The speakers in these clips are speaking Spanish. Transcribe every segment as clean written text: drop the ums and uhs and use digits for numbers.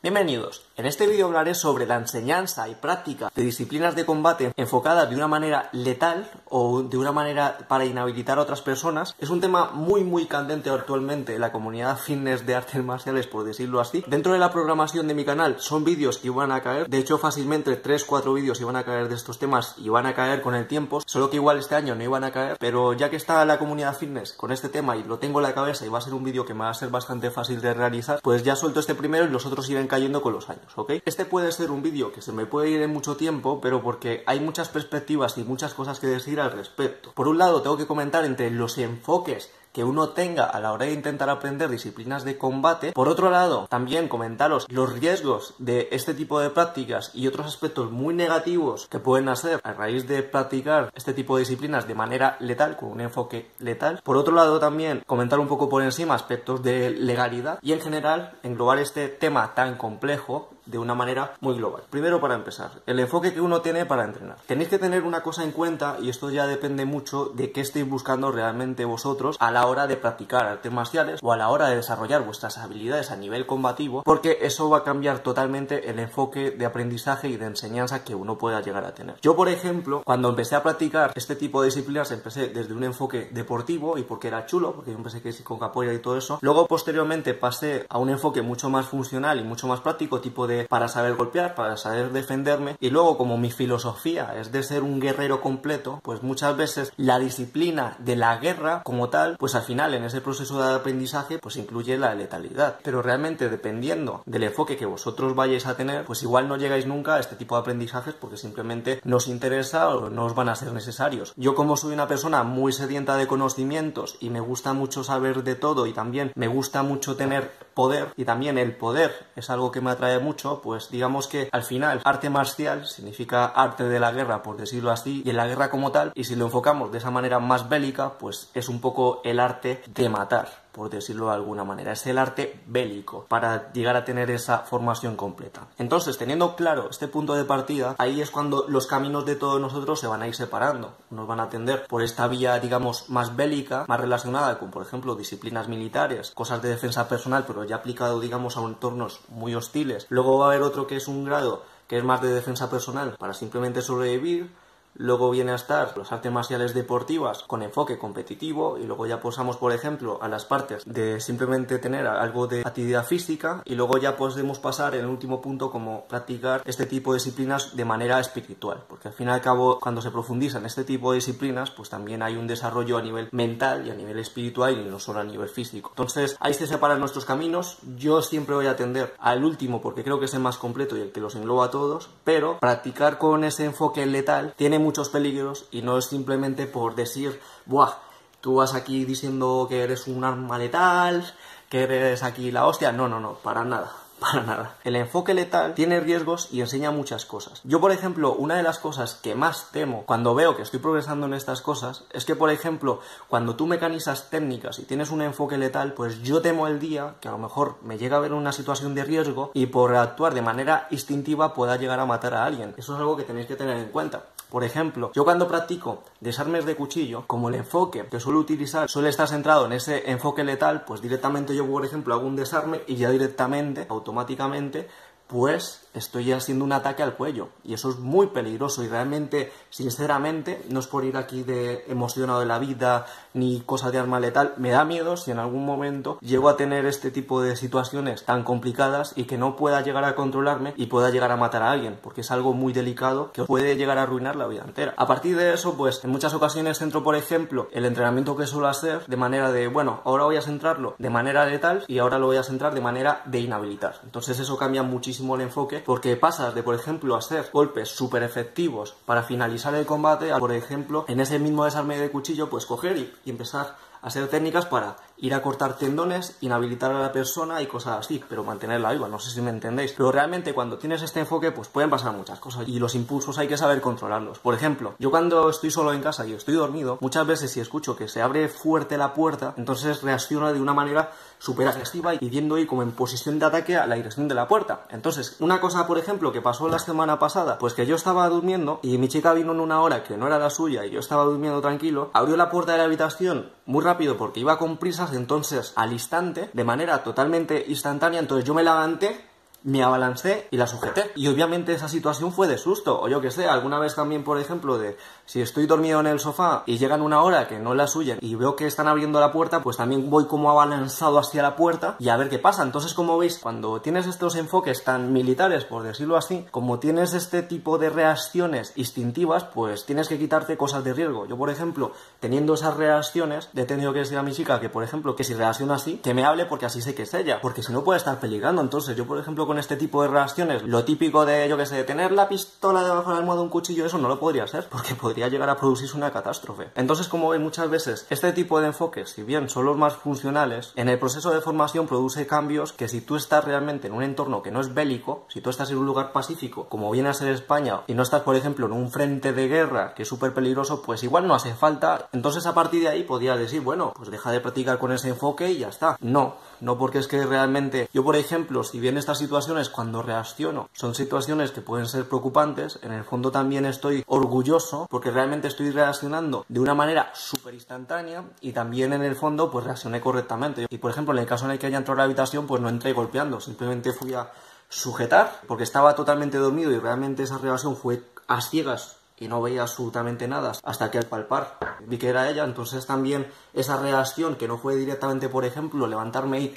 Bienvenidos. En este vídeo hablaré sobre la enseñanza y práctica de disciplinas de combate enfocadas de una manera letal o de una manera para inhabilitar a otras personas. Es un tema muy candente actualmente en la comunidad fitness de artes marciales, por decirlo así. Dentro de la programación de mi canal son vídeos que iban a caer. De hecho, fácilmente 3-4 vídeos iban a caer de estos temas y van a caer con el tiempo. Solo que igual este año no iban a caer, pero ya que está la comunidad fitness con este tema y lo tengo en la cabeza y va a ser un vídeo que me va a ser bastante fácil de realizar, pues ya suelto este primero y los otros irán cayendo con los años, ¿ok? Este puede ser un vídeo que se me puede ir en mucho tiempo, pero porque hay muchas perspectivas y muchas cosas que decir al respecto. Por un lado, tengo que comentar entre los enfoques que uno tenga a la hora de intentar aprender disciplinas de combate. Por otro lado, también comentaros los riesgos de este tipo de prácticas y otros aspectos muy negativos que pueden hacer a raíz de practicar este tipo de disciplinas de manera letal, con un enfoque letal. Por otro lado, también comentar un poco por encima aspectos de legalidad y en general englobar este tema tan complejo de una manera muy global. Primero, para empezar, el enfoque que uno tiene para entrenar. Tenéis que tener una cosa en cuenta, y esto ya depende mucho de qué estéis buscando realmente vosotros a la hora de practicar artes marciales o a la hora de desarrollar vuestras habilidades a nivel combativo, porque eso va a cambiar totalmente el enfoque de aprendizaje y de enseñanza que uno pueda llegar a tener. Yo, por ejemplo, cuando empecé a practicar este tipo de disciplinas, empecé desde un enfoque deportivo y porque era chulo, porque yo empecé con capoeira y todo eso. Luego, posteriormente, pasé a un enfoque mucho más funcional y mucho más práctico, tipo de para saber golpear, para saber defenderme, y luego, como mi filosofía es de ser un guerrero completo, pues muchas veces la disciplina de la guerra como tal, pues al final en ese proceso de aprendizaje pues incluye la letalidad, pero realmente dependiendo del enfoque que vosotros vayáis a tener, pues igual no llegáis nunca a este tipo de aprendizajes porque simplemente no os interesa o no os van a ser necesarios. Yo, como soy una persona muy sedienta de conocimientos y me gusta mucho saber de todo y también me gusta mucho tener poder, y también el poder es algo que me atrae mucho, pues digamos que al final arte marcial significa arte de la guerra, por decirlo así, y en la guerra como tal, y si lo enfocamos de esa manera más bélica, pues es un poco el arte de matar, por decirlo de alguna manera. Es el arte bélico para llegar a tener esa formación completa. Entonces, teniendo claro este punto de partida, ahí es cuando los caminos de todos nosotros se van a ir separando. Nos van a tender por esta vía, digamos, más bélica, más relacionada con, por ejemplo, disciplinas militares, cosas de defensa personal, pero ya aplicado, digamos, a entornos muy hostiles. Luego va a haber otro que es un grado que es más de defensa personal para simplemente sobrevivir. Luego viene a estar las artes marciales deportivas con enfoque competitivo, y luego ya pasamos, por ejemplo, a las partes de simplemente tener algo de actividad física, y luego ya podemos pasar en el último punto como practicar este tipo de disciplinas de manera espiritual, porque al fin y al cabo, cuando se profundiza en este tipo de disciplinas, pues también hay un desarrollo a nivel mental y a nivel espiritual y no solo a nivel físico. Entonces ahí se separan nuestros caminos. Yo siempre voy a tender al último porque creo que es el más completo y el que los engloba a todos, pero practicar con ese enfoque letal tiene muchos peligros, y no es simplemente por decir, buah, tú vas aquí diciendo que eres un arma letal, que eres aquí la hostia. No, para nada. Para nada. El enfoque letal tiene riesgos y enseña muchas cosas. Yo, por ejemplo, una de las cosas que más temo cuando veo que estoy progresando en estas cosas es que, por ejemplo, cuando tú mecanizas técnicas y tienes un enfoque letal, pues yo temo el día que a lo mejor me llega a ver una situación de riesgo y por actuar de manera instintiva pueda llegar a matar a alguien. Eso es algo que tenéis que tener en cuenta. Por ejemplo, yo cuando practico desarmes de cuchillo, como el enfoque que suelo utilizar suele estar centrado en ese enfoque letal, pues directamente yo, por ejemplo, hago un desarme y ya directamente, automáticamente, pues estoy haciendo un ataque al cuello, y eso es muy peligroso. Y realmente, sinceramente, no es por ir aquí de emocionado de la vida ni cosas de arma letal, me da miedo si en algún momento llego a tener este tipo de situaciones tan complicadas y que no pueda llegar a controlarme y pueda llegar a matar a alguien, porque es algo muy delicado que puede llegar a arruinar la vida entera. A partir de eso, pues en muchas ocasiones centro, por ejemplo, el entrenamiento que suelo hacer de manera de, bueno, ahora voy a centrarlo de manera letal y ahora lo voy a centrar de manera de inhabilitar. Entonces eso cambia muchísimo el enfoque, porque pasas de, por ejemplo, hacer golpes súper efectivos para finalizar el combate a, por ejemplo, en ese mismo desarme de cuchillo, pues coger y empezar a hacer técnicas para ir a cortar tendones, inhabilitar a la persona y cosas así, pero mantenerla viva. No sé si me entendéis. Pero realmente cuando tienes este enfoque, pues pueden pasar muchas cosas y los impulsos hay que saber controlarlos. Por ejemplo, yo cuando estoy solo en casa y estoy dormido, muchas veces si escucho que se abre fuerte la puerta, entonces reacciono de una manera súper agresiva y yendo ahí como en posición de ataque a la dirección de la puerta. Entonces, una cosa, por ejemplo, que pasó la semana pasada, pues que yo estaba durmiendo y mi chica vino en una hora que no era la suya y yo estaba durmiendo tranquilo, abrió la puerta de la habitación muy rápido porque iba con prisas, entonces al instante, de manera totalmente instantánea, entonces yo me levanté me abalancé y la sujeté. Y obviamente esa situación fue de susto. O yo que sé, alguna vez también, por ejemplo, de si estoy dormido en el sofá y llegan una hora que no es la suya y veo que están abriendo la puerta, pues también voy como abalanzado hacia la puerta y a ver qué pasa. Entonces, como veis, cuando tienes estos enfoques tan militares, por decirlo así, como tienes este tipo de reacciones instintivas, pues tienes que quitarte cosas de riesgo. Yo, por ejemplo, teniendo esas reacciones, he tenido que decir a mi chica que, por ejemplo, que si reacciona así, que me hable porque así sé que es ella, porque si no puede estar peligrando. Entonces, yo, por ejemplo, con este tipo de reacciones, lo típico de, yo que sé, tener la pistola debajo de la almohada, un cuchillo, eso no lo podría hacer, porque podría llegar a producirse una catástrofe. Entonces, como veis, muchas veces este tipo de enfoques, si bien son los más funcionales, en el proceso de formación produce cambios que si tú estás realmente en un entorno que no es bélico, si tú estás en un lugar pacífico, como viene a ser España, y no estás, por ejemplo, en un frente de guerra que es súper peligroso, pues igual no hace falta. Entonces, a partir de ahí podría decir, bueno, pues deja de practicar con ese enfoque y ya está. No porque es que realmente, yo por ejemplo, si bien estas situaciones cuando reacciono son situaciones que pueden ser preocupantes, en el fondo también estoy orgulloso porque realmente estoy reaccionando de una manera súper instantánea y también en el fondo pues reaccioné correctamente. Y por ejemplo, en el caso en el que haya entrado a la habitación, pues no entré golpeando, simplemente fui a sujetar porque estaba totalmente dormido y realmente esa reacción fue a ciegas y no veía absolutamente nada hasta que al palpar vi que era ella. Entonces también esa reacción que no fue directamente, por ejemplo, levantarme y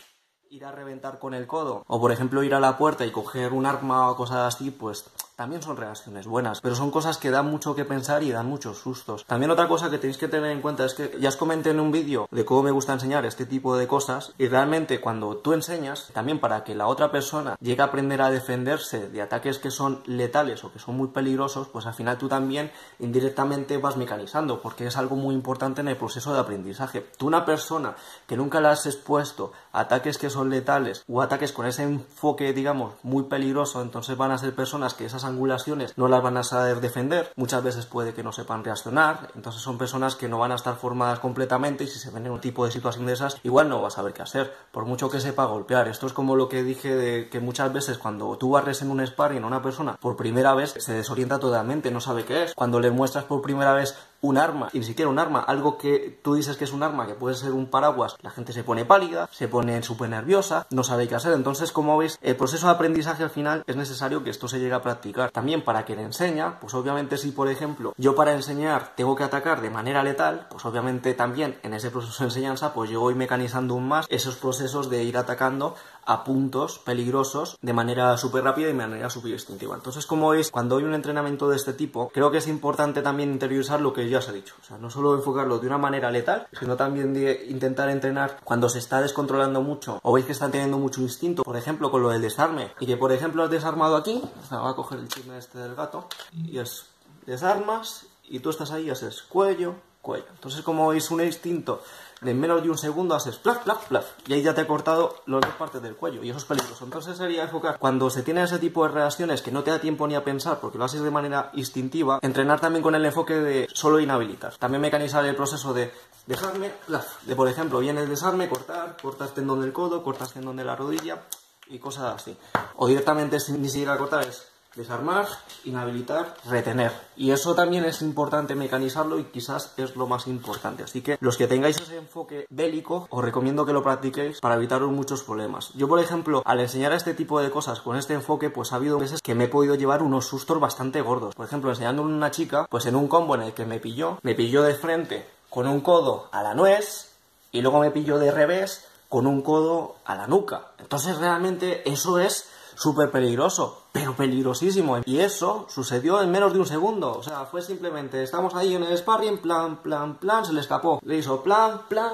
ir a reventar con el codo, o por ejemplo ir a la puerta y coger un arma o cosas así, pues también son reacciones buenas, pero son cosas que dan mucho que pensar y dan muchos sustos. También otra cosa que tenéis que tener en cuenta es que ya os comenté en un vídeo de cómo me gusta enseñar este tipo de cosas, y realmente cuando tú enseñas, también para que la otra persona llegue a aprender a defenderse de ataques que son letales o que son muy peligrosos, pues al final tú también indirectamente vas mecanizando, porque es algo muy importante en el proceso de aprendizaje. Tú, una persona que nunca le has expuesto a ataques que son letales o ataques con ese enfoque, digamos, muy peligroso, entonces van a ser personas que esas angulaciones no las van a saber defender, muchas veces puede que no sepan reaccionar, entonces son personas que no van a estar formadas completamente y si se ven en un tipo de situación de esas, igual no va a saber qué hacer, por mucho que sepa golpear. Esto es como lo que dije de que muchas veces cuando tú barres en un sparring a una persona por primera vez se desorienta totalmente, no sabe qué es. Cuando le muestras por primera vez un arma, y ni siquiera un arma, algo que tú dices que es un arma, que puede ser un paraguas, la gente se pone pálida, se pone súper nerviosa, no sabe qué hacer. Entonces, como veis, el proceso de aprendizaje al final es necesario que esto se llegue a practicar. También para quien enseña, pues obviamente si por ejemplo yo para enseñar tengo que atacar de manera letal, pues obviamente también en ese proceso de enseñanza pues yo voy mecanizando aún más esos procesos de ir atacando a puntos peligrosos de manera súper rápida y de manera súper instintiva. Entonces, como veis, cuando hay un entrenamiento de este tipo, creo que es importante también interiorizar lo que ya os he dicho. O sea, no solo enfocarlo de una manera letal, sino también de intentar entrenar cuando se está descontrolando mucho o veis que están teniendo mucho instinto, por ejemplo, con lo del desarme. Y que, por ejemplo, has desarmado aquí, o sea, voy a coger el chisme este del gato, y es desarmas y tú estás ahí y haces cuello, cuello. Entonces, como veis, un instinto de menos de un segundo haces plaf, plaf, plaf, y ahí ya te he cortado las dos partes del cuello, y eso es peligroso. Entonces sería enfocar, cuando se tiene ese tipo de reacciones que no te da tiempo ni a pensar, porque lo haces de manera instintiva, entrenar también con el enfoque de solo inhabilitar. También mecanizar el proceso de desarme, plaf, de por ejemplo, viene el desarme, cortas tendón del codo, cortas tendón de la rodilla, y cosas así. O directamente, sin ni siquiera cortar, es desarmar, inhabilitar, retener. Y eso también es importante mecanizarlo y quizás es lo más importante. Así que los que tengáis ese enfoque bélico, os recomiendo que lo practiquéis para evitaros muchos problemas. Yo, por ejemplo, al enseñar este tipo de cosas con este enfoque, pues ha habido veces que me he podido llevar unos sustos bastante gordos. Por ejemplo, enseñando a una chica, pues en un combo en el que me pilló de frente con un codo a la nuez y luego me pilló de revés con un codo a la nuca. Entonces realmente eso es súper peligroso, pero peligrosísimo. Y eso sucedió en menos de un segundo. O sea, fue simplemente, estamos ahí en el sparring, plan, plan, plan, se le escapó. Le hizo plan, plan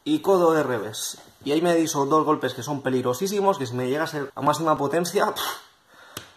y codo de revés. Y ahí me hizo dos golpes que son peligrosísimos, que si me llega a ser a máxima potencia,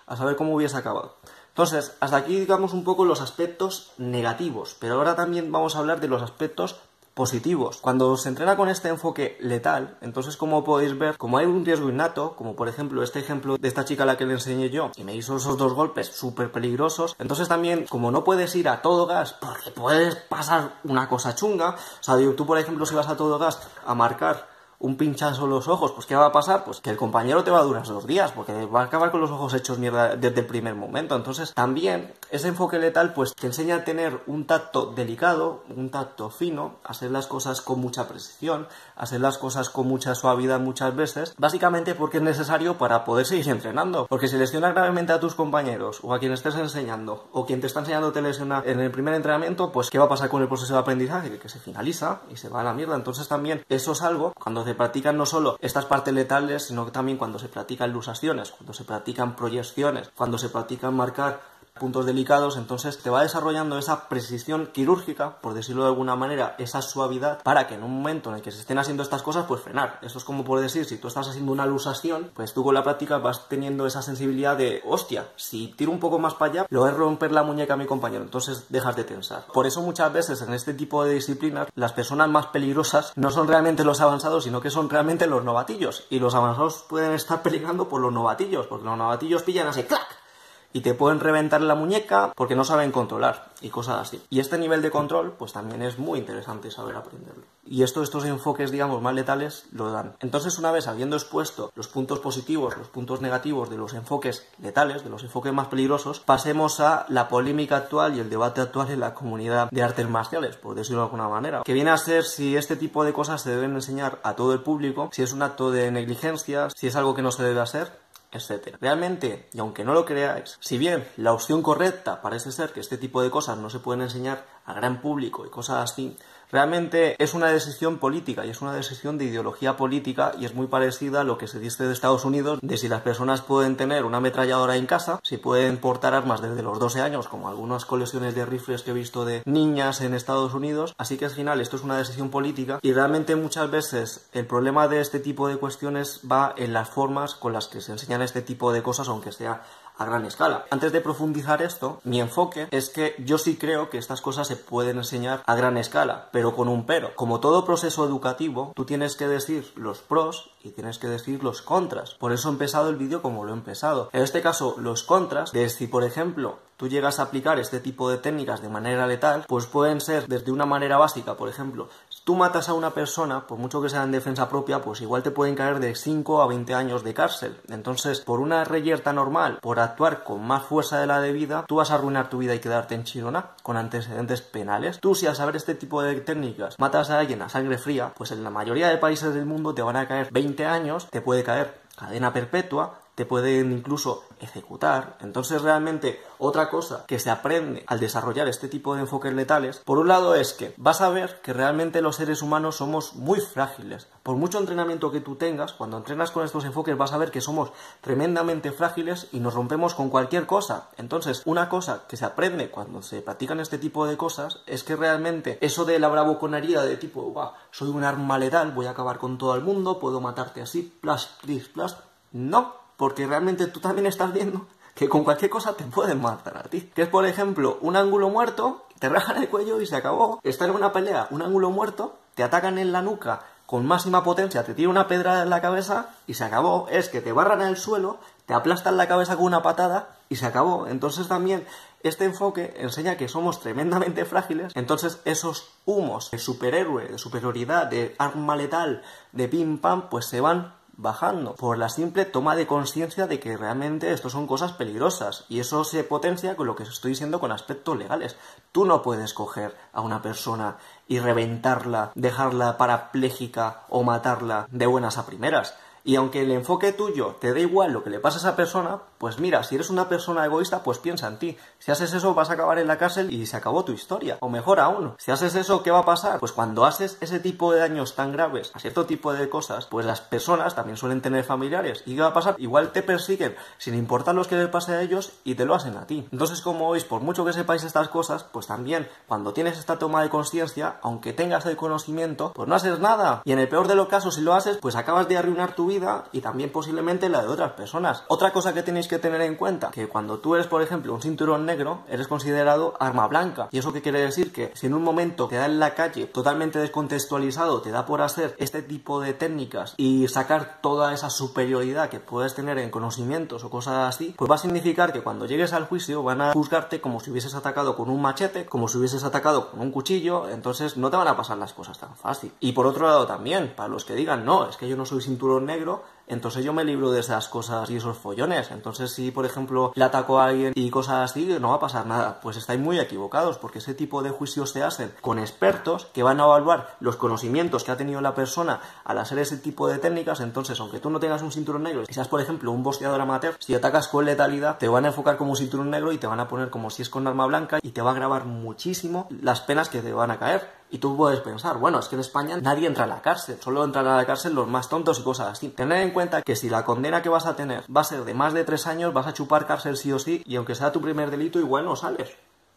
a saber cómo hubiese acabado. Entonces, hasta aquí digamos un poco los aspectos negativos, pero ahora también vamos a hablar de los aspectos positivos. Cuando se entrena con este enfoque letal, entonces como podéis ver, como hay un riesgo innato, como por ejemplo este ejemplo de esta chica a la que le enseñé yo, y me hizo esos dos golpes súper peligrosos, entonces también como no puedes ir a todo gas, porque puedes pasar una cosa chunga, o sea, tú por ejemplo si vas a todo gas a marcar un pinchazo en los ojos, pues ¿qué va a pasar? Pues que el compañero te va a durar 2 días, porque va a acabar con los ojos hechos mierda desde el primer momento. Entonces también ese enfoque letal pues te enseña a tener un tacto delicado, un tacto fino, a hacer las cosas con mucha precisión, hacer las cosas con mucha suavidad muchas veces, básicamente porque es necesario para poder seguir entrenando. Porque si lesionas gravemente a tus compañeros o a quien estés enseñando o quien te está enseñando te lesiona en el primer entrenamiento, pues ¿qué va a pasar con el proceso de aprendizaje? Que se finaliza y se va a la mierda. Entonces también eso es algo, cuando se practican no solo estas partes letales, sino que también cuando se practican lusaciones, cuando se practican proyecciones, cuando se practican marcar puntos delicados, entonces te va desarrollando esa precisión quirúrgica, por decirlo de alguna manera, esa suavidad, para que en un momento en el que se estén haciendo estas cosas, pues frenar. Eso es como por decir, si tú estás haciendo una lusación, pues tú con la práctica vas teniendo esa sensibilidad de, hostia, si tiro un poco más para allá, lo voy a romper la muñeca a mi compañero, entonces dejas de tensar. Por eso muchas veces en este tipo de disciplinas, las personas más peligrosas no son realmente los avanzados, sino que son realmente los novatillos, y los avanzados pueden estar peligrando por los novatillos, porque los novatillos pillan así, ¡clac!, y te pueden reventar la muñeca porque no saben controlar y cosas así. Y este nivel de control pues también es muy interesante saber aprenderlo. Y estos enfoques, digamos, más letales lo dan. Entonces, una vez habiendo expuesto los puntos positivos, los puntos negativos de los enfoques letales, de los enfoques más peligrosos, pasemos a la polémica actual y el debate actual en la comunidad de artes marciales, por decirlo de alguna manera, que viene a ser si este tipo de cosas se deben enseñar a todo el público, si es un acto de negligencia, si es algo que no se debe hacer, etcétera. Realmente, y aunque no lo creáis, si bien la opción correcta parece ser que este tipo de cosas no se pueden enseñar al gran público y cosas así, realmente es una decisión política y es una decisión de ideología política y es muy parecida a lo que se dice de Estados Unidos, de si las personas pueden tener una ametralladora en casa, si pueden portar armas desde los 12 años, como algunas colecciones de rifles que he visto de niñas en Estados Unidos. Así que al final esto es una decisión política y realmente muchas veces el problema de este tipo de cuestiones va en las formas con las que se enseñan este tipo de cosas, aunque sea a gran escala. Antes de profundizar esto, mi enfoque es que yo sí creo que estas cosas se pueden enseñar a gran escala, pero con un pero. Como todo proceso educativo, tú tienes que decir los pros y tienes que decir los contras. Por eso he empezado el vídeo como lo he empezado. En este caso, los contras de si, por ejemplo, tú llegas a aplicar este tipo de técnicas de manera letal, pues pueden ser desde una manera básica, por ejemplo, si tú matas a una persona, por mucho que sea en defensa propia, pues igual te pueden caer de 5 a 20 años de cárcel. Entonces, por una reyerta normal, por actuar con más fuerza de la debida, tú vas a arruinar tu vida y quedarte en Chirona con antecedentes penales. Tú, si al saber este tipo de técnicas matas a alguien a sangre fría, pues en la mayoría de países del mundo te van a caer 20 años, te puede caer cadena perpetua, te pueden incluso ejecutar. Entonces realmente otra cosa que se aprende al desarrollar este tipo de enfoques letales, por un lado es que vas a ver que realmente los seres humanos somos muy frágiles. Por mucho entrenamiento que tú tengas, cuando entrenas con estos enfoques vas a ver que somos tremendamente frágiles y nos rompemos con cualquier cosa. Entonces una cosa que se aprende cuando se practican este tipo de cosas es que realmente eso de la bravuconería de tipo, soy un arma letal, voy a acabar con todo el mundo, puedo matarte así, plas, plis, plas, no. Porque realmente tú también estás viendo que con cualquier cosa te pueden matar a ti. Que es, por ejemplo, un ángulo muerto, te rajan el cuello y se acabó. Estar en una pelea, un ángulo muerto, te atacan en la nuca con máxima potencia, te tira una pedra en la cabeza y se acabó. Es que te barran en el suelo, te aplastan la cabeza con una patada y se acabó. Entonces también este enfoque enseña que somos tremendamente frágiles. Entonces esos humos de superhéroe, de superioridad, de arma letal, de pim pam, pues se van bajando por la simple toma de conciencia de que realmente esto son cosas peligrosas y eso se potencia con lo que os estoy diciendo con aspectos legales. Tú no puedes coger a una persona y reventarla, dejarla parapléjica o matarla de buenas a primeras. Y aunque el enfoque tuyo te da igual lo que le pasa a esa persona, pues mira, si eres una persona egoísta, pues piensa en ti. Si haces eso vas a acabar en la cárcel y se acabó tu historia. O mejor aún, si haces eso, ¿qué va a pasar? Pues cuando haces ese tipo de daños tan graves a cierto tipo de cosas, pues las personas también suelen tener familiares. ¿Y qué va a pasar? Igual te persiguen sin importar lo que les pase a ellos y te lo hacen a ti. Entonces, como veis, por mucho que sepáis estas cosas, pues también cuando tienes esta toma de conciencia, aunque tengas el conocimiento, pues no haces nada. Y en el peor de los casos, si lo haces, pues acabas de arruinar tu vida y también posiblemente la de otras personas. Otra cosa que tenéis que tener en cuenta, que cuando tú eres, por ejemplo, un cinturón negro, eres considerado arma blanca. ¿Y eso qué quiere decir? Que si en un momento te da en la calle totalmente descontextualizado, te da por hacer este tipo de técnicas y sacar toda esa superioridad que puedes tener en conocimientos o cosas así, pues va a significar que cuando llegues al juicio van a juzgarte como si hubieses atacado con un machete, como si hubieses atacado con un cuchillo, entonces no te van a pasar las cosas tan fácil. Y por otro lado también, para los que digan, no, es que yo no soy cinturón negro, entonces yo me libro de esas cosas y esos follones. Entonces si, por ejemplo, le ataco a alguien y cosas así, no va a pasar nada. Pues estáis muy equivocados, porque ese tipo de juicios se hacen con expertos que van a evaluar los conocimientos que ha tenido la persona al hacer ese tipo de técnicas. Entonces, aunque tú no tengas un cinturón negro y seas, por ejemplo, un boxeador amateur, si atacas con letalidad, te van a enfocar como un cinturón negro y te van a poner como si es con arma blanca y te va a agravar muchísimo las penas que te van a caer. Y tú puedes pensar, bueno, es que en España nadie entra a la cárcel, solo entran a la cárcel los más tontos y cosas así. Tener en cuenta que si la condena que vas a tener va a ser de más de 3 años, vas a chupar cárcel sí o sí, y aunque sea tu primer delito, igual no sales.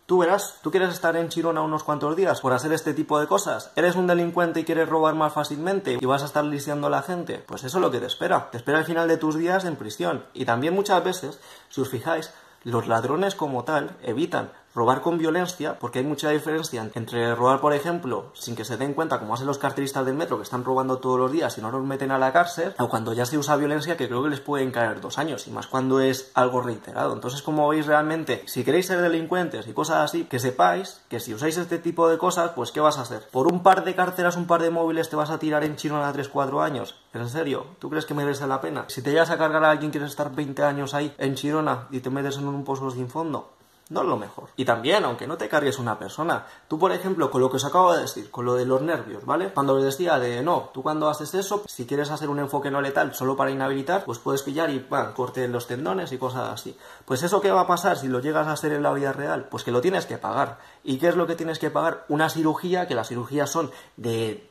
Tú verás, ¿tú quieres estar en Chirona unos cuantos días por hacer este tipo de cosas? ¿Eres un delincuente y quieres robar más fácilmente y vas a estar lisiando a la gente? Pues eso es lo que te espera. Te espera el final de tus días en prisión. Y también muchas veces, si os fijáis, los ladrones como tal evitan robar con violencia, porque hay mucha diferencia entre robar, por ejemplo, sin que se den cuenta, como hacen los carteristas del metro, que están robando todos los días y no los meten a la cárcel, o cuando ya se usa violencia, que creo que les pueden caer 2 años, y más cuando es algo reiterado. Entonces, como veis, realmente, si queréis ser delincuentes y cosas así, que sepáis que si usáis este tipo de cosas, pues ¿qué vas a hacer? ¿Por un par de carteras, un par de móviles te vas a tirar en Chirona a 3-4 años? ¿En serio? ¿Tú crees que merece la pena? Si te llegas a cargar a alguien, quieres estar 20 años ahí en Chirona y te metes en un pozo sin fondo. No es lo mejor. Y también, aunque no te cargues una persona, tú, por ejemplo, con lo que os acabo de decir, con lo de los nervios, ¿vale? Cuando os decía de, no, tú cuando haces eso, si quieres hacer un enfoque no letal solo para inhabilitar, pues puedes pillar y, corte los tendones y cosas así. Pues eso, ¿qué va a pasar si lo llegas a hacer en la vida real? Pues que lo tienes que pagar. ¿Y qué es lo que tienes que pagar? Una cirugía, que las cirugías son de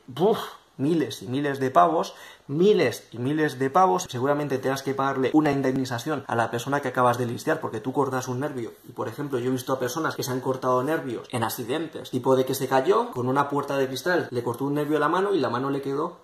miles y miles de pavos, miles y miles de pavos. Seguramente tengas que pagarle una indemnización a la persona que acabas de lisiar porque tú cortas un nervio. Y por ejemplo, yo he visto a personas que se han cortado nervios en accidentes, tipo de que se cayó con una puerta de cristal, le cortó un nervio a la mano y la mano le quedó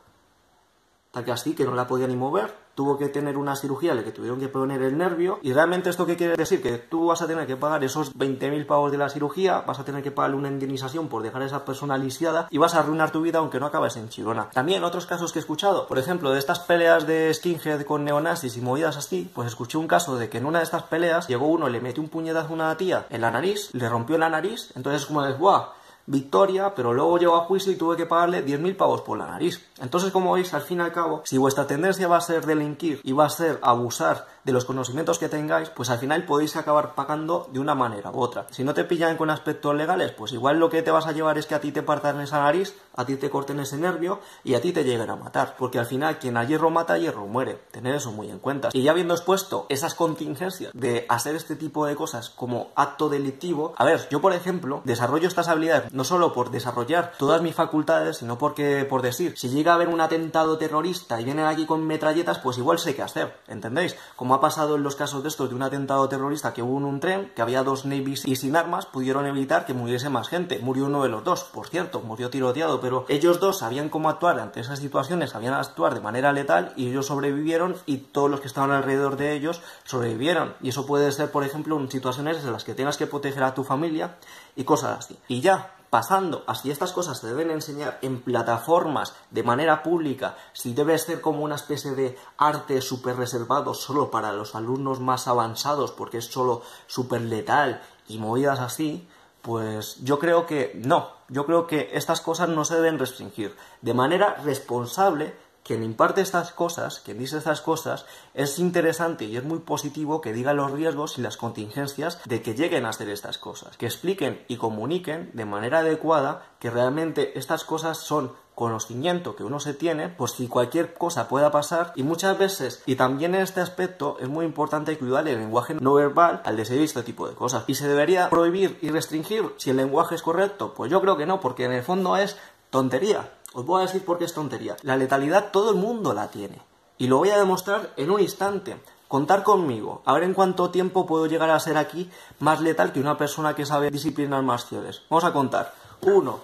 tal que así, que no la podía ni mover. Tuvo que tener una cirugía, le que tuvieron que poner el nervio. Y realmente, ¿esto qué quiere decir? Que tú vas a tener que pagar esos 20.000 pavos de la cirugía, vas a tener que pagarle una indemnización por dejar a esa persona lisiada y vas a arruinar tu vida aunque no acabes en Chirona. También otros casos que he escuchado, por ejemplo, de estas peleas de skinhead con neonazis y movidas así, pues escuché un caso de que en una de estas peleas llegó uno, le metió un puñetazo a una tía en la nariz, le rompió la nariz, entonces como de, ¡buah! Victoria, pero luego llegó a juicio y tuve que pagarle 10.000 pavos por la nariz. Entonces, como veis, al fin y al cabo, si vuestra tendencia va a ser delinquir y va a ser abusar de los conocimientos que tengáis, pues al final podéis acabar pagando de una manera u otra. Si no te pillan con aspectos legales, pues igual lo que te vas a llevar es que a ti te partan esa nariz, a ti te corten ese nervio y a ti te lleguen a matar. Porque al final, quien a hierro mata, a hierro muere. Tener eso muy en cuenta. Y ya habiendo expuesto esas contingencias de hacer este tipo de cosas como acto delictivo, a ver, yo por ejemplo, desarrollo estas habilidades no solo por desarrollar todas mis facultades, sino porque, por decir, si llega a haber un atentado terrorista y vienen aquí con metralletas, pues igual sé qué hacer, ¿entendéis? Como ha pasado en los casos de estos de un atentado terrorista que hubo en un tren, que había 2 navies y sin armas, pudieron evitar que muriese más gente. Murió uno de los 2, por cierto, murió tiroteado, pero ellos 2 sabían cómo actuar ante esas situaciones, sabían actuar de manera letal y ellos sobrevivieron y todos los que estaban alrededor de ellos sobrevivieron. Y eso puede ser, por ejemplo, en situaciones en las que tengas que proteger a tu familia y cosas así. Y ya, pasando a si estas cosas se deben enseñar en plataformas de manera pública, si debe ser como una especie de arte súper reservado solo para los alumnos más avanzados porque es solo súper letal y movidas así, pues yo creo que no. Yo creo que estas cosas no se deben restringir. De manera responsable, quien imparte estas cosas, quien dice estas cosas, es interesante y es muy positivo que diga los riesgos y las contingencias de que lleguen a hacer estas cosas, que expliquen y comuniquen de manera adecuada que realmente estas cosas son conocimiento que uno se tiene, pues si cualquier cosa pueda pasar, y muchas veces, y también en este aspecto es muy importante cuidar el lenguaje no verbal al decir este tipo de cosas. ¿Y se debería prohibir y restringir si el lenguaje es correcto? Pues yo creo que no, porque en el fondo es tontería. Os voy a decir por qué es tontería. La letalidad todo el mundo la tiene. Y lo voy a demostrar en un instante. Contar conmigo. A ver en cuánto tiempo puedo llegar a ser aquí más letal que una persona que sabe disciplinas marciales. Vamos a contar. 1,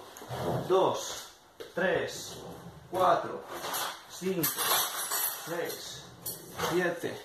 2, 3, 4, 5, 6, 7,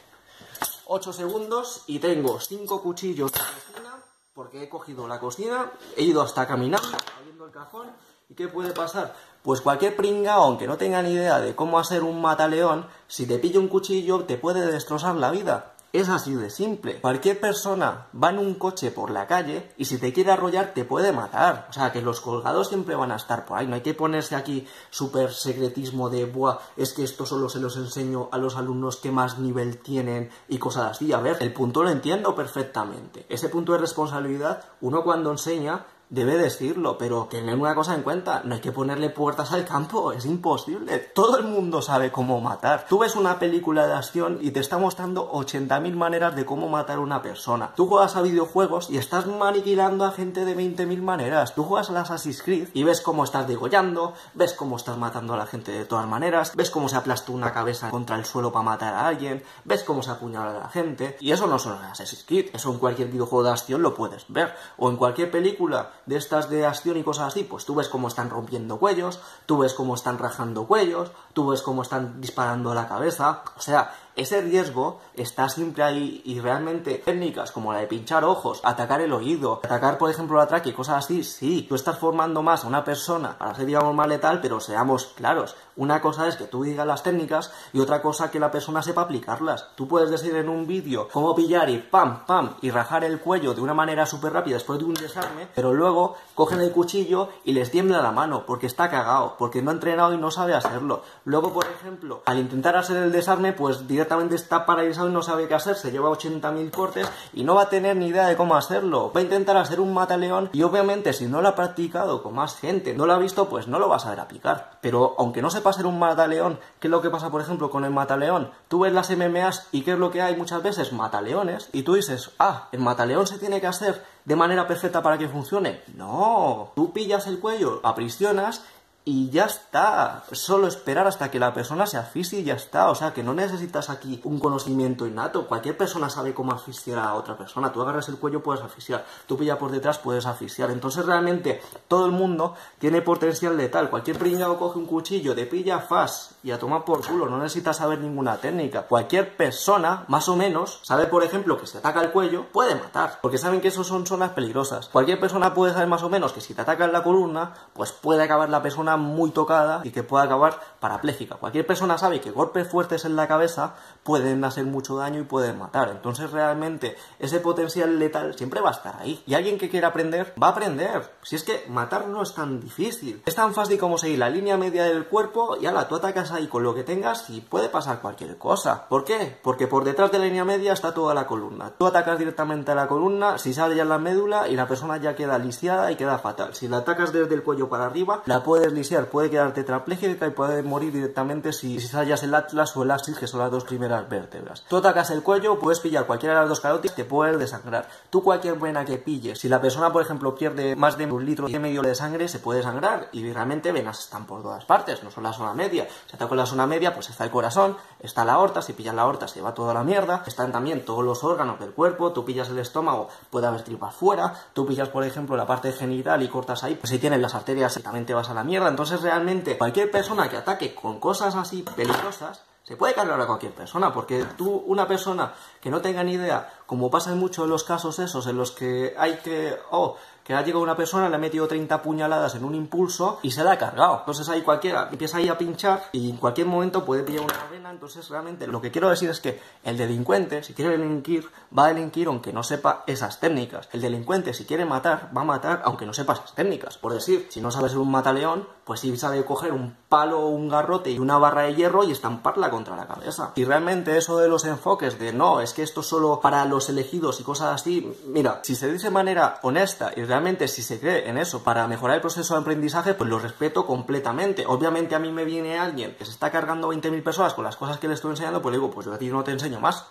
8 segundos y tengo 5 cuchillos de cocina porque he cogido la cocina, he ido hasta caminando, abriendo el cajón. ¿Y qué puede pasar? Pues cualquier pringao, aunque no tenga ni idea de cómo hacer un mataleón, si te pilla un cuchillo te puede destrozar la vida. Es así de simple. Cualquier persona va en un coche por la calle y si te quiere arrollar te puede matar. O sea, que los colgados siempre van a estar por ahí. No hay que ponerse aquí súper secretismo de, buah, es que esto solo se los enseño a los alumnos que más nivel tienen y cosas así. A ver, el punto lo entiendo perfectamente. Ese punto de responsabilidad, uno cuando enseña debe decirlo, pero tener una cosa en cuenta, no hay que ponerle puertas al campo, es imposible. Todo el mundo sabe cómo matar. Tú ves una película de acción y te está mostrando 80.000 maneras de cómo matar a una persona. Tú juegas a videojuegos y estás maniquilando a gente de 20.000 maneras. Tú juegas a Assassin's Creed y ves cómo estás degollando, ves cómo estás matando a la gente de todas maneras, ves cómo se aplasta una cabeza contra el suelo para matar a alguien, ves cómo se apuñala a la gente. Y eso no solo en Assassin's Creed, eso en cualquier videojuego de acción lo puedes ver. O en cualquier película de estas de acción y cosas así, pues tú ves cómo están rompiendo cuellos, tú ves cómo están rajando cuellos, tú ves cómo están disparando a la cabeza. O sea, ese riesgo está siempre ahí y realmente técnicas como la de pinchar ojos, atacar el oído, atacar por ejemplo la tráquea y cosas así, sí, tú estás formando más a una persona para ser digamos más letal, pero seamos claros, una cosa es que tú digas las técnicas y otra cosa que la persona sepa aplicarlas. Tú puedes decir en un vídeo cómo pillar y pam, pam, y rajar el cuello de una manera súper rápida después de un desarme, pero luego cogen el cuchillo y les tiembla la mano porque está cagado, porque no ha entrenado y no sabe hacerlo. Luego, por ejemplo, al intentar hacer el desarme, pues directamente está paralizado y no sabe qué hacer, se lleva 80.000 cortes y no va a tener ni idea de cómo hacerlo. Va a intentar hacer un mataleón y obviamente si no lo ha practicado con más gente, no lo ha visto, pues no lo va a saber aplicar. Pero aunque no sepa hacer un mataleón, ¿qué es lo que pasa por ejemplo con el mataleón? Tú ves las MMAs y ¿qué es lo que hay muchas veces? Mataleones, y tú dices, ah, el mataleón se tiene que hacer de manera perfecta para que funcione. No, tú pillas el cuello, aprisionas y ya está. Solo esperar hasta que la persona se asfixie y ya está. O sea, que no necesitas aquí un conocimiento innato. Cualquier persona sabe cómo asfixiar a otra persona. Tú agarras el cuello, puedes asfixiar. Tú pillas por detrás, puedes asfixiar. Entonces realmente todo el mundo tiene potencial letal. Cualquier pringao coge un cuchillo, te pilla fast y a tomar por culo. No necesitas saber ninguna técnica. Cualquier persona, más o menos, sabe por ejemplo que si ataca el cuello, puede matar. Porque saben que eso son zonas peligrosas. Cualquier persona puede saber más o menos que si te ataca en la columna, pues puede acabar la persona muy tocada y que pueda acabar parapléjica. Cualquier persona sabe que golpes fuertes en la cabeza pueden hacer mucho daño y pueden matar. Entonces realmente ese potencial letal siempre va a estar ahí. Y alguien que quiera aprender, va a aprender. Si es que matar no es tan difícil. Es tan fácil como seguir la línea media del cuerpo y ala, tú atacas ahí con lo que tengas y puede pasar cualquier cosa. ¿Por qué? Porque por detrás de la línea media está toda la columna. Tú atacas directamente a la columna, si sale ya la médula y la persona ya queda lisiada y queda fatal. Si la atacas desde el cuello para arriba, la puedes lisiar, puede quedar tetrapléjica y puede morir directamente si sallas el atlas o el axis, que son las dos primeras vértebras. Tú atacas el cuello, puedes pillar cualquiera de las dos carótidas, te puedes desangrar. Tú cualquier vena que pilles, si la persona por ejemplo pierde más de 1,5 litros de sangre, se puede sangrar y realmente venas están por todas partes, no son la zona media. Si ataco la zona media, pues está el corazón, está la aorta, si pillas la aorta se va toda la mierda, están también todos los órganos del cuerpo, tú pillas el estómago, puede haber tripas fuera, tú pillas por ejemplo la parte genital y cortas ahí, pues si tienes las arterias también te vas a la mierda. Entonces realmente cualquier persona que ataque con cosas así peligrosas se puede cargar a cualquier persona, porque tú, una persona que no tenga ni idea, como pasa en muchos de los casos esos en los que hay que ha llegado una persona, le ha metido 30 puñaladas en un impulso y se la ha cargado. Entonces ahí cualquiera empieza ahí a pinchar y en cualquier momento puede pillar una vena. Entonces realmente lo que quiero decir es que el delincuente, si quiere delinquir, va a delinquir aunque no sepa esas técnicas. El delincuente, si quiere matar, va a matar aunque no sepa esas técnicas. Por decir, si no sabe ser un mataleón, pues sí sabe coger un palo o un garrote y una barra de hierro y estamparla contra la cabeza. Y realmente eso de los enfoques de no, es que esto es solo para los elegidos y cosas así, mira, si se dice de manera honesta y realmente si se cree en eso para mejorar el proceso de aprendizaje, pues lo respeto completamente. Obviamente a mí me viene alguien que se está cargando 20.000 personas con las cosas que le estoy enseñando, pues le digo, pues yo a ti no te enseño más.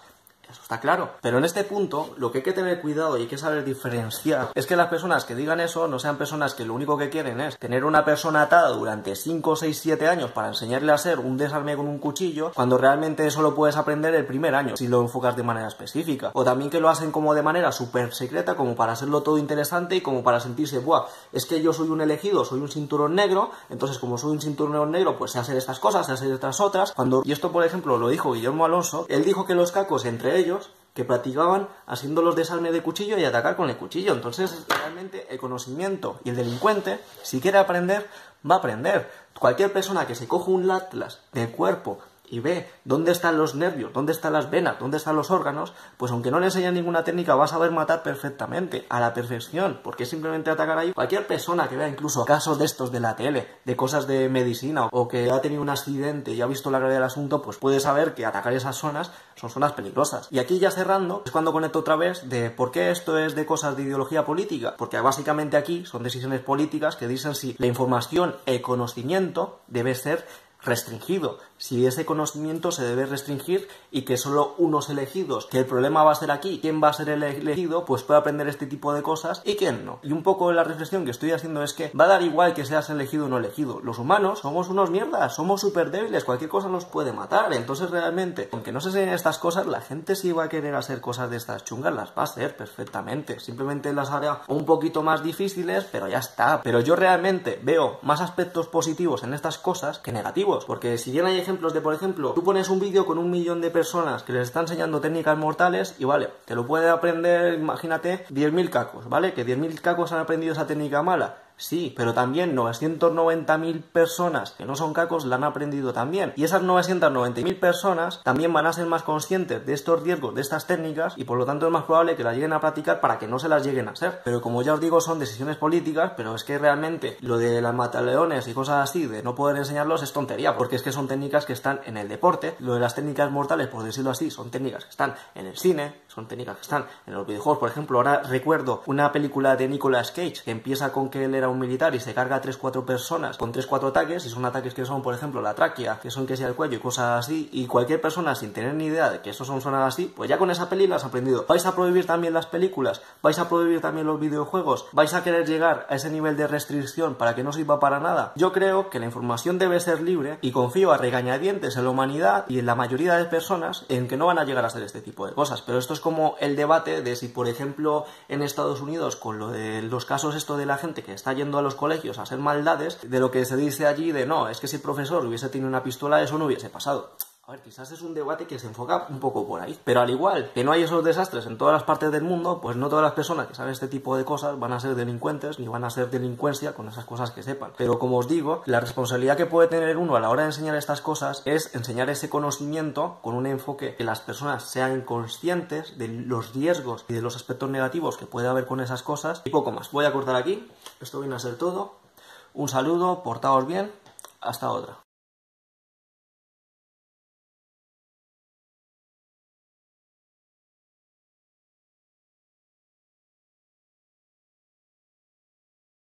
Eso está claro. Pero en este punto, lo que hay que tener cuidado y hay que saber diferenciar es que las personas que digan eso no sean personas que lo único que quieren es tener una persona atada durante 5, 6, 7 años para enseñarle a hacer un desarme con un cuchillo, cuando realmente eso lo puedes aprender el primer año, si lo enfocas de manera específica. O también que lo hacen como de manera súper secreta, como para hacerlo todo interesante y como para sentirse, buah, es que yo soy un elegido, soy un cinturón negro, entonces como soy un cinturón negro, pues sé hacer estas cosas, sé hacer estas otras. Y esto, por ejemplo, lo dijo Guillermo Alonso, él dijo que los cacos entre ellos que practicaban haciendo los desarmes de cuchillo y atacar con el cuchillo. Entonces realmente el conocimiento y el delincuente, si quiere aprender, va a aprender. Cualquier persona que se coja un atlas del cuerpo y ve dónde están los nervios, dónde están las venas, dónde están los órganos, pues aunque no le enseñan ninguna técnica va a saber matar perfectamente, a la perfección, porque es simplemente atacar ahí. Cualquier persona que vea incluso casos de estos de la tele, de cosas de medicina, o que ha tenido un accidente y ha visto la gravedad del asunto, pues puede saber que atacar esas zonas son zonas peligrosas. Y aquí ya cerrando, es cuando conecto otra vez de por qué esto es de cosas de ideología política, porque básicamente aquí son decisiones políticas que dicen si la información, el conocimiento debe ser restringido, si ese conocimiento se debe restringir y que solo unos elegidos, que el problema va a ser aquí, quién va a ser el elegido, pues puede aprender este tipo de cosas y quién no. Y un poco la reflexión que estoy haciendo es que va a dar igual que seas elegido o no elegido. Los humanos somos unos mierdas, somos súper débiles, cualquier cosa nos puede matar. Entonces realmente, aunque no se enseñen estas cosas, la gente sí va a querer hacer cosas de estas chungas, las va a hacer perfectamente. Simplemente las hará un poquito más difíciles, pero ya está. Pero yo realmente veo más aspectos positivos en estas cosas que negativos, porque si bien hay ejemplos de, por ejemplo, tú pones un vídeo con 1 millón de personas que les está enseñando técnicas mortales y vale, te lo puede aprender, imagínate, 10.000 cacos, ¿vale? Que 10.000 cacos han aprendido esa técnica mala. Sí, pero también 990.000 personas que no son cacos la han aprendido también. Y esas 990.000 personas también van a ser más conscientes de estos riesgos, de estas técnicas, y por lo tanto es más probable que las lleguen a practicar para que no se las lleguen a hacer. Pero como ya os digo, son decisiones políticas, pero es que realmente lo de las mataleones y cosas así, de no poder enseñarlos, es tontería, porque es que son técnicas que están en el deporte. Lo de las técnicas mortales, por decirlo así, son técnicas que están en el cine, son técnicas que están en los videojuegos. Por ejemplo, ahora recuerdo una película de Nicolas Cage que empieza con que él era un militar y se carga a 3-4 personas con 3-4 ataques, y son ataques que son, por ejemplo, la tráquea, que son que sea el cuello y cosas así, y cualquier persona sin tener ni idea de que eso son zonas así, pues ya con esa peli las has aprendido. ¿Vais a prohibir también las películas? ¿Vais a prohibir también los videojuegos? ¿Vais a querer llegar a ese nivel de restricción para que no sirva para nada? Yo creo que la información debe ser libre y confío a regañadientes en la humanidad y en la mayoría de personas en que no van a llegar a hacer este tipo de cosas. Pero esto es como el debate de si, por ejemplo, en Estados Unidos, con lo de los casos esto de la gente que está yendo a los colegios a hacer maldades, de lo que se dice allí de no, es que si el profesor hubiese tenido una pistola eso no hubiese pasado. A ver, quizás es un debate que se enfoca un poco por ahí, pero al igual que no hay esos desastres en todas las partes del mundo, pues no todas las personas que saben este tipo de cosas van a ser delincuentes ni van a ser delincuencia con esas cosas que sepan. Pero como os digo, la responsabilidad que puede tener uno a la hora de enseñar estas cosas es enseñar ese conocimiento con un enfoque que las personas sean conscientes de los riesgos y de los aspectos negativos que puede haber con esas cosas y poco más. Voy a cortar aquí, esto viene a ser todo. Un saludo, portaos bien, hasta otra.